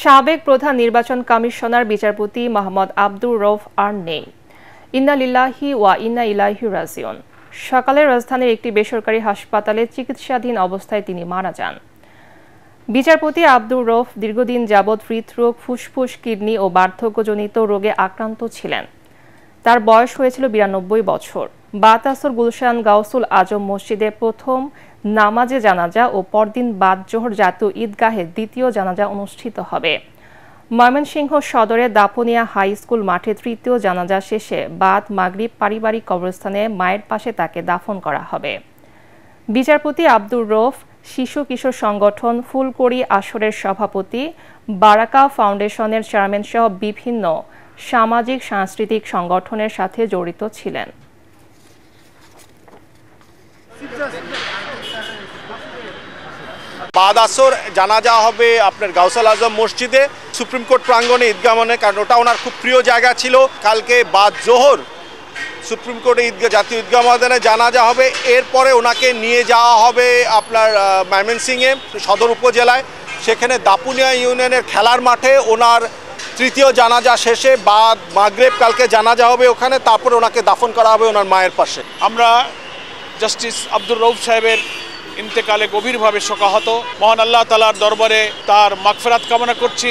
সাবেক প্রধান নির্বাচন কমিশনার বিচারপতি মোহাম্মদ আব্দুর রউফ আর নেই। ইন্না লিল্লাহি ওয়া ইন্না ইলাইহি রাজিউন। সকালে রাজধানীর একটি বেসরকারি হাসপাতালে চিকিৎসাধীন অবস্থায় তিনি মারা যান। বিচারপতি আব্দুর রউফ দীর্ঘদিন যাবৎ হৃদরোগ, ফুসফুস, কিডনি ও বার্ধক্যজনিত রোগে আক্রান্ত ছিলেন। তার বয়স হয়েছিল 92 বছর। বাদ আসর গুলশান গাউসুল আজম মসজিদে প্রথম নামাজে জানাজা ও পরদিন বাদ জোহর জাতীয় ঈদগাহে দ্বিতীয় জানাজা অনুষ্ঠিত হবে। ময়মনসিংহ সদরে দাপুনিয়া হাই স্কুল মাঠে তৃতীয় জানাজা শেষে বাদ মাগরিব পারিবারিক কবরস্থানে মায়ের পাশে তাকে দাফন করা হবে। বিচারপতি আব্দুর রউফ শিশু কিশোর সংগঠন ফুলকড়ি আসরের সভাপতি, বারাকা ফাউন্ডেশনের চেয়ারম্যান সহ বিভিন্ন সামাজিক সাংস্কৃতিক সংগঠনের সাথে জড়িত ছিলেন। বাদ আসর জানাজা হবে আপনার গাউসুল আজম মসজিদে, সুপ্রিম কোর্ট প্রাঙ্গণে, ঈদগাহ ময়দানে, কারণ ওটা ওনার খুব প্রিয় জায়গা ছিল। কালকে বাদ জোহর সুপ্রিম কোর্টে জাতীয় ঈদগাহ ময়দানে জানাজা হবে। এরপরে ওনাকে নিয়ে যাওয়া হবে আপনার ময়মনসিংহে সদর উপজেলায়, সেখানে দাপুনিয়া ইউনিয়নের খেলার মাঠে ওনার তৃতীয় জানাজা শেষে বাদ মাগরিব কালকে জানাজা হবে ওখানে, তারপরে ওনাকে দাফন করা হবে ওনার মায়ের পাশে। আমরা জাস্টিস আব্দুর রউফ সাহেবের ইন্তেকালে গভীরভাবে শোকাহত। মহান আল্লাহ তাআলার দরবারে তার মাগফিরাত কামনা করছি।